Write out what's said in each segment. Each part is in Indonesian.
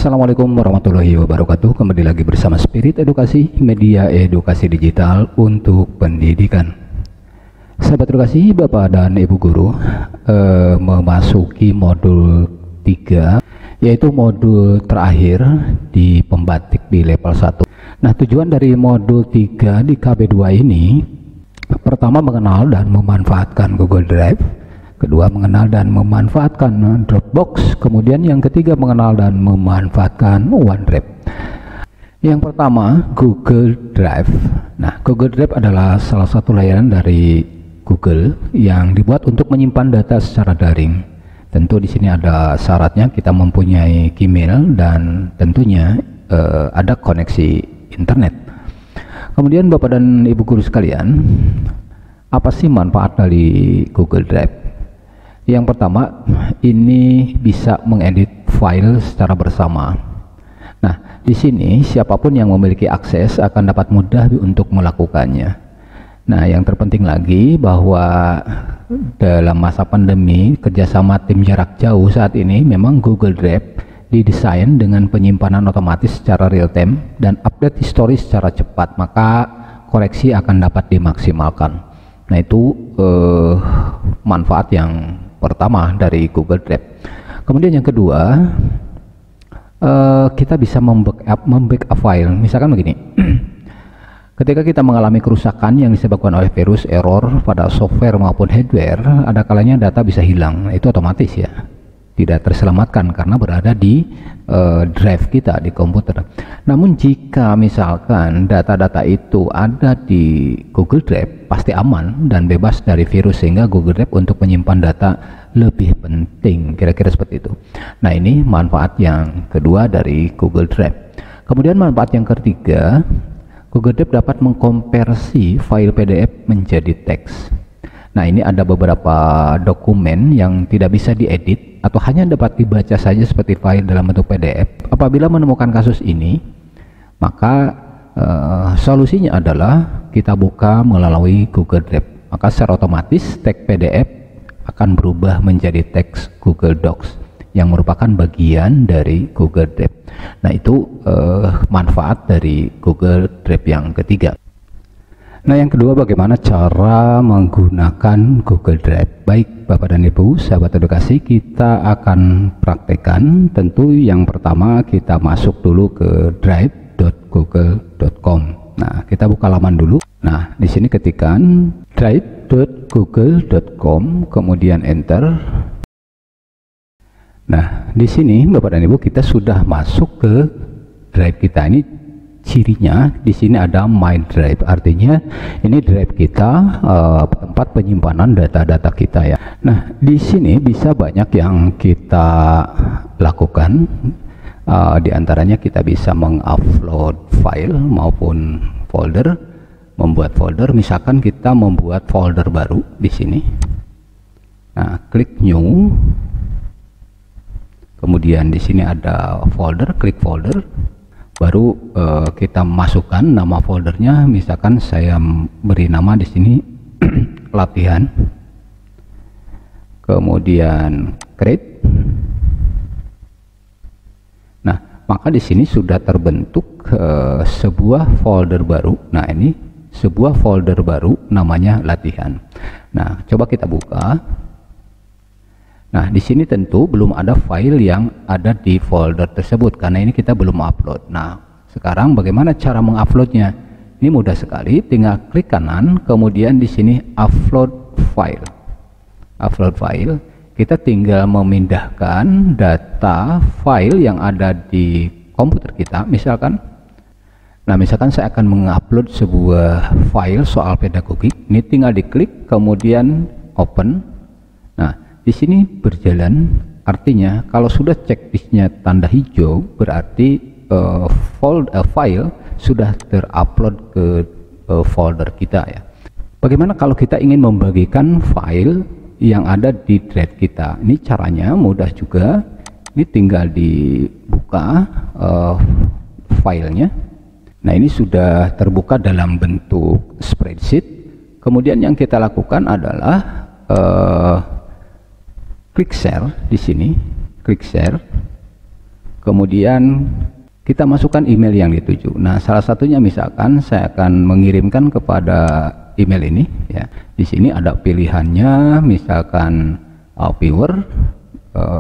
Assalamualaikum warahmatullahi wabarakatuh. Kembali lagi bersama Spirit Edukasi, media edukasi digital untuk pendidikan. Sahabat edukasi, Bapak dan Ibu guru, memasuki modul 3, yaitu modul terakhir di pembatik di level 1. Nah, tujuan dari modul 3 di KB2 ini, pertama mengenal dan memanfaatkan Google Drive, kedua mengenal dan memanfaatkan Dropbox, kemudian yang ketiga mengenal dan memanfaatkan OneDrive. Yang pertama, Google Drive. Nah, Google Drive adalah salah satu layanan dari Google yang dibuat untuk menyimpan data secara daring. Tentu di sini ada syaratnya, kita mempunyai Gmail dan tentunya ada koneksi internet. Kemudian Bapak dan Ibu guru sekalian, apa sih manfaat dari Google Drive? Yang pertama, ini bisa mengedit file secara bersama. Nah, di sini siapapun yang memiliki akses akan dapat mudah untuk melakukannya. Nah, yang terpenting lagi bahwa dalam masa pandemi, kerjasama tim jarak jauh saat ini memang Google Drive didesain dengan penyimpanan otomatis secara real time dan update histori secara cepat, maka koreksi akan dapat dimaksimalkan. Nah, itu manfaat yang pertama dari Google Drive. Kemudian yang kedua, kita bisa membackup file. Misalkan begini, ketika kita mengalami kerusakan yang disebabkan oleh virus, error pada software maupun hardware, ada kalanya data bisa hilang. Itu otomatis ya, tidak terselamatkan karena berada di drive kita di komputer. Namun jika misalkan data-data itu ada di Google Drive, pasti aman dan bebas dari virus, sehingga Google Drive untuk menyimpan data lebih penting, kira-kira seperti itu. Nah, ini manfaat yang kedua dari Google Drive. Kemudian manfaat yang ketiga, Google Drive dapat mengkonversi file PDF menjadi teks. Nah, ini ada beberapa dokumen yang tidak bisa diedit atau hanya dapat dibaca saja seperti file dalam bentuk PDF. Apabila menemukan kasus ini, maka solusinya adalah kita buka melalui Google Drive. Maka secara otomatis teks PDF akan berubah menjadi teks Google Docs yang merupakan bagian dari Google Drive. Nah, itu manfaat dari Google Drive yang ketiga. Nah, yang kedua, bagaimana cara menggunakan Google Drive? Baik Bapak dan Ibu, sahabat edukasi, kita akan praktekkan. Tentu yang pertama kita masuk dulu ke drive.google.com. Nah, kita buka laman dulu. Nah, di sini ketikkan drive.google.com, kemudian enter. Nah, di sini Bapak dan Ibu, kita sudah masuk ke drive kita. Ini cirinya, di sini ada My Drive, artinya ini drive kita, tempat penyimpanan data-data kita ya. Nah, di sini bisa banyak yang kita lakukan. Di antaranya kita bisa mengupload file maupun folder, membuat folder. Misalkan kita membuat folder baru di sini. Nah, klik New. Kemudian di sini ada folder, klik folder. Baru kita masukkan nama foldernya. Misalkan saya beri nama di sini latihan. Kemudian create. Nah, maka di sini sudah terbentuk sebuah folder baru. Nah, ini sebuah folder baru namanya latihan. Nah, coba kita buka. Nah, di sini tentu belum ada file yang ada di folder tersebut karena ini kita belum upload. Nah, sekarang bagaimana cara menguploadnya? Ini mudah sekali, tinggal klik kanan, kemudian di sini upload file. Upload file, kita tinggal memindahkan data file yang ada di komputer kita. Misalkan, nah misalkan saya akan mengupload sebuah file soal pedagogik. Ini tinggal diklik, kemudian open. Nah, di sini berjalan, artinya kalau sudah checklistnya tanda hijau, berarti file sudah terupload ke folder kita ya. Bagaimana kalau kita ingin membagikan file yang ada di drive kita? Ini caranya mudah juga. Ini tinggal dibuka filenya. Nah, ini sudah terbuka dalam bentuk spreadsheet. Kemudian yang kita lakukan adalah klik share di sini, klik share. kemudian kita masukkan email yang dituju. Nah, salah satunya misalkan saya akan mengirimkan kepada email ini ya. Di sini ada pilihannya, misalkan viewer,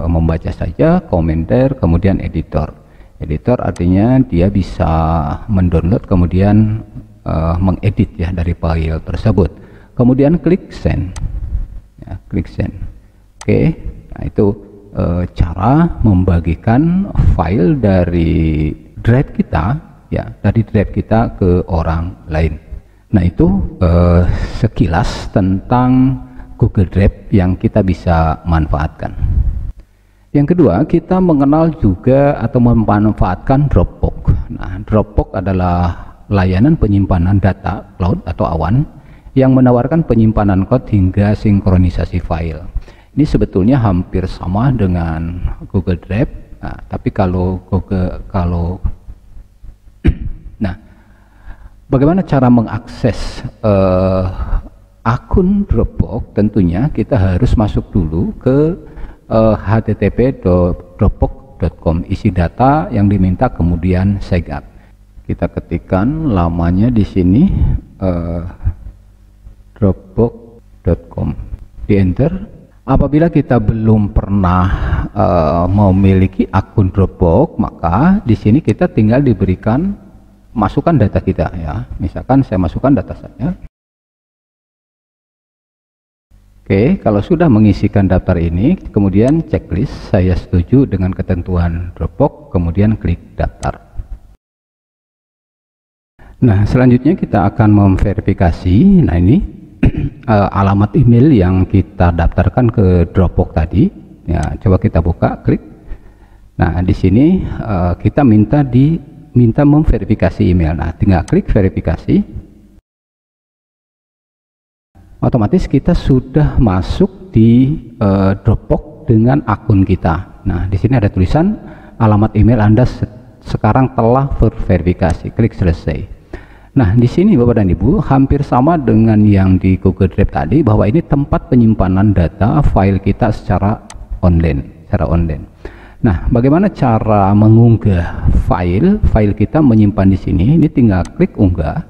membaca saja, komentar, kemudian editor. Editor artinya dia bisa mendownload kemudian mengedit ya dari file tersebut. Kemudian klik send. Ya, klik send. Oke. Nah, itu cara membagikan file dari drive kita ya, dari drive kita ke orang lain. Nah, itu sekilas tentang Google Drive yang kita bisa manfaatkan. Yang kedua, kita mengenal juga atau memanfaatkan Dropbox. Nah, Dropbox adalah layanan penyimpanan data cloud atau awan yang menawarkan penyimpanan cloud hingga sinkronisasi file. Ini sebetulnya hampir sama dengan Google Drive. Nah, tapi nah, bagaimana cara mengakses akun Dropbox? Tentunya kita harus masuk dulu ke http://dropbox.com, isi data yang diminta, kemudian sign up. Kita ketikkan lamanya di sini dropbox.com, di enter. Apabila kita belum pernah memiliki akun Dropbox, maka di sini kita tinggal diberikan masukkan data kita ya. Misalkan saya masukkan data saya. Oke, kalau sudah mengisikan daftar ini, kemudian checklist saya setuju dengan ketentuan Dropbox, kemudian klik daftar. Nah, selanjutnya kita akan memverifikasi. Nah, ini alamat email yang kita daftarkan ke Dropbox tadi ya. Coba kita buka, klik. Nah, di sini kita minta memverifikasi email. Nah, tinggal klik verifikasi, otomatis kita sudah masuk di Dropbox dengan akun kita. Nah, di sini ada tulisan alamat email Anda sekarang telah terverifikasi, klik selesai. Nah, di sini Bapak dan Ibu hampir sama dengan yang di Google Drive tadi, bahwa ini tempat penyimpanan data file kita secara online, Nah, bagaimana cara mengunggah file kita menyimpan di sini? Ini tinggal klik unggah.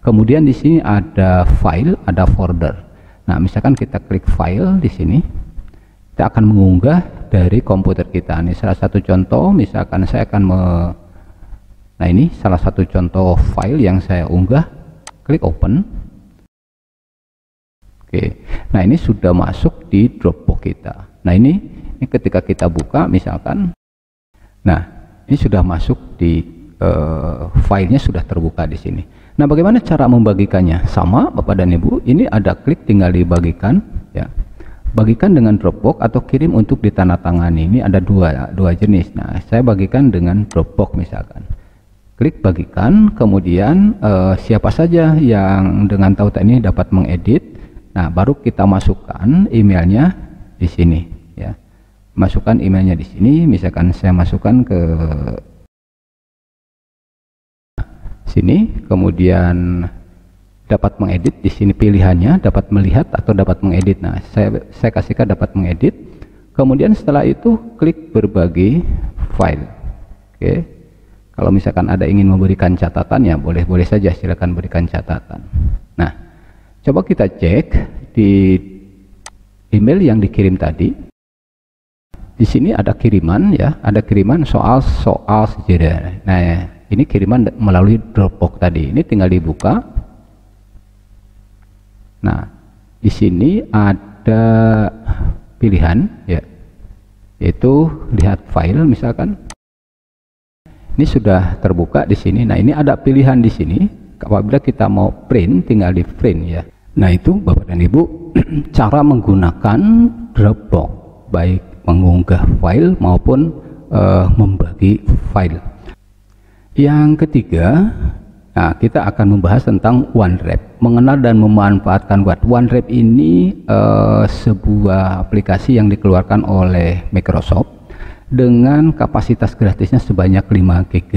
Kemudian di sini ada file, ada folder. Nah, misalkan kita klik file di sini, kita akan mengunggah dari komputer kita. Ini salah satu contoh, misalkan saya akan nah, ini salah satu contoh file yang saya unggah, klik open. Oke, nah ini sudah masuk di Dropbox kita. Nah, ini ketika kita buka misalkan, nah ini sudah masuk di filenya sudah terbuka di sini. Nah, bagaimana cara membagikannya? Sama Bapak dan Ibu, ini ada klik tinggal dibagikan ya. Bagikan dengan Dropbox atau kirim untuk ditandatangani. Ini ada dua jenis. Nah, saya bagikan dengan Dropbox misalkan. Klik bagikan, kemudian siapa saja yang dengan tautan ini dapat mengedit. Nah, baru kita masukkan emailnya di sini ya. Masukkan emailnya di sini, misalkan saya masukkan ke sini, kemudian dapat mengedit. Di sini pilihannya dapat melihat atau dapat mengedit. Nah, saya kasihkan dapat mengedit. Kemudian setelah itu klik berbagi file. Oke. Kalau misalkan ada ingin memberikan catatan ya boleh saja, silakan berikan catatan. Nah, coba kita cek di email yang dikirim tadi. Di sini ada kiriman ya, ada kiriman soal sejarah. Nah, ini kiriman melalui Dropbox tadi. Ini tinggal dibuka. Nah, di sini ada pilihan ya, yaitu lihat file misalkan. Ini sudah terbuka di sini. Nah, ini ada pilihan di sini. Apabila kita mau print, tinggal di print ya. Nah, itu Bapak dan Ibu cara menggunakan Dropbox, baik mengunggah file maupun membagi file. Yang ketiga, nah, kita akan membahas tentang OneDrive. Mengenal dan memanfaatkan OneDrive ini sebuah aplikasi yang dikeluarkan oleh Microsoft dengan kapasitas gratisnya sebanyak 5 GB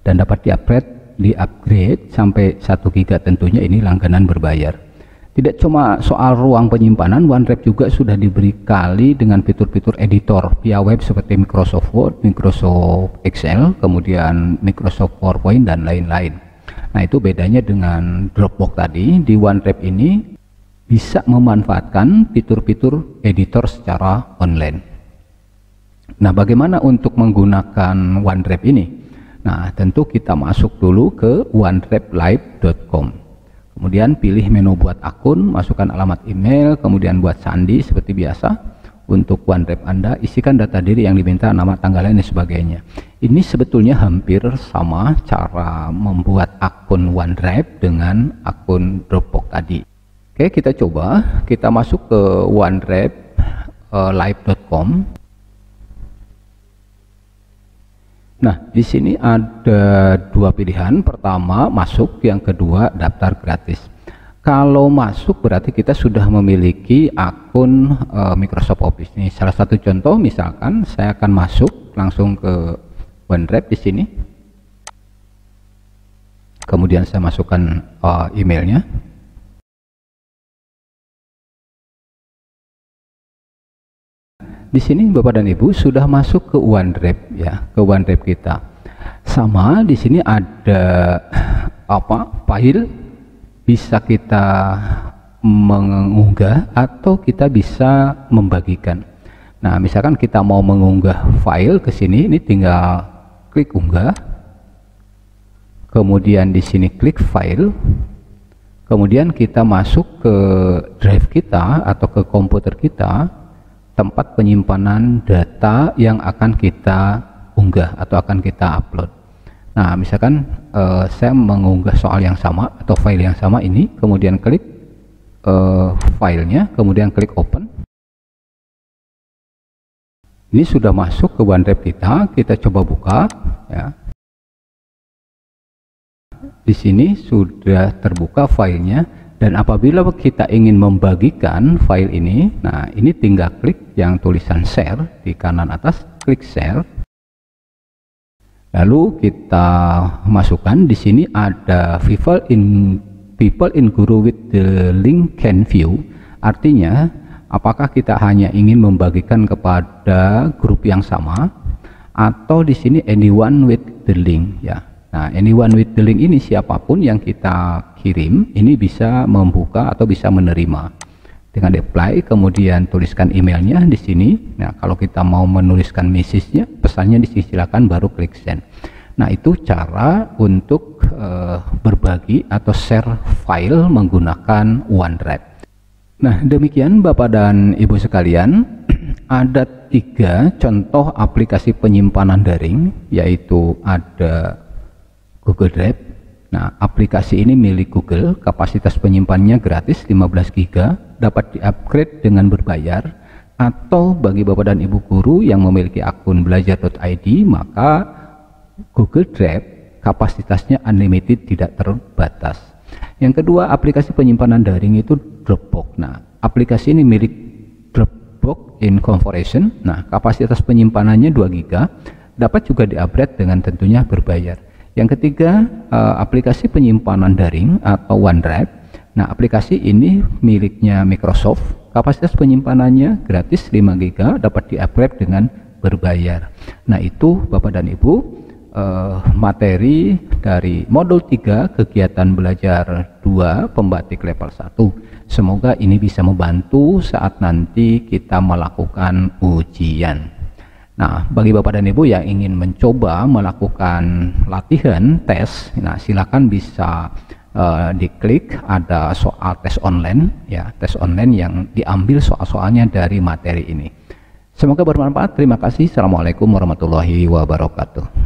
dan dapat di-upgrade sampai 1 GB, tentunya ini langganan berbayar. Tidak cuma soal ruang penyimpanan, OneDrive juga sudah dibekali dengan fitur-fitur editor via web seperti Microsoft Word, Microsoft Excel, kemudian Microsoft PowerPoint, dan lain-lain. Nah, itu bedanya dengan Dropbox tadi. Di OneDrive ini bisa memanfaatkan fitur-fitur editor secara online. Nah, bagaimana untuk menggunakan OneDrive ini? Nah, tentu kita masuk dulu ke onedrivelive.com. Kemudian pilih menu buat akun, masukkan alamat email, kemudian buat sandi seperti biasa. Untuk OneDrive Anda, isikan data diri yang diminta, nama, tanggal, dan sebagainya. Ini sebetulnya hampir sama cara membuat akun OneDrive dengan akun Dropbox tadi. Oke, kita coba. Kita masuk ke onedrivelive.com. Nah, di sini ada dua pilihan. Pertama, masuk. Yang kedua, daftar gratis. Kalau masuk berarti kita sudah memiliki akun Microsoft Office. Ini salah satu contoh, misalkan saya akan masuk langsung ke OneDrive di sini. Kemudian saya masukkan emailnya. Di sini Bapak dan Ibu sudah masuk ke OneDrive ya, ke OneDrive kita. Sama di sini ada file, bisa kita mengunggah atau kita bisa membagikan. Nah, misalkan kita mau mengunggah file ke sini, ini tinggal klik unggah. Kemudian di sini klik file. Kemudian kita masuk ke drive kita atau ke komputer kita, tempat penyimpanan data yang akan kita unggah atau akan kita upload. Nah, misalkan saya mengunggah soal yang sama atau file yang sama ini, kemudian klik filenya, kemudian klik open. Ini sudah masuk ke OneDrive kita. Kita coba buka ya. Di sini sudah terbuka filenya. Dan apabila kita ingin membagikan file ini, nah ini tinggal klik yang tulisan share di kanan atas, klik share. Lalu kita masukkan di sini ada people in Guru with the link can view. Artinya, apakah kita hanya ingin membagikan kepada grup yang sama, atau di sini anyone with the link ya. Nah, anyone with the link ini siapapun yang kita kirim ini bisa membuka atau bisa menerima. Dengan apply, kemudian tuliskan emailnya di sini. Nah, kalau kita mau menuliskan message-nya, pesannya di sini, silakan baru klik send. Nah, itu cara untuk berbagi atau share file menggunakan OneDrive. Nah, demikian Bapak dan Ibu sekalian, ada 3 contoh aplikasi penyimpanan daring, yaitu ada Google Drive. Nah, aplikasi ini milik Google, kapasitas penyimpanannya gratis 15 GB, dapat di-upgrade dengan berbayar. Atau bagi Bapak dan Ibu guru yang memiliki akun belajar.id, maka Google Drive kapasitasnya unlimited, tidak terbatas. Yang kedua, aplikasi penyimpanan daring itu Dropbox. Nah, aplikasi ini milik Dropbox Incorporation. Nah, kapasitas penyimpanannya 2 GB, dapat juga di-upgrade dengan tentunya berbayar. Yang ketiga, aplikasi penyimpanan daring atau OneDrive. Nah, aplikasi ini miliknya Microsoft, kapasitas penyimpanannya gratis 5 GB, dapat di-upgrade dengan berbayar. Nah, itu Bapak dan Ibu materi dari modul 3 kegiatan belajar 2 pembatik level 1. Semoga ini bisa membantu saat nanti kita melakukan ujian. Nah, bagi Bapak dan Ibu yang ingin mencoba melakukan latihan tes, nah silakan bisa diklik ada soal tes online ya, tes online yang diambil soal-soalnya dari materi ini. Semoga bermanfaat. Terima kasih. Assalamualaikum warahmatullahi wabarakatuh.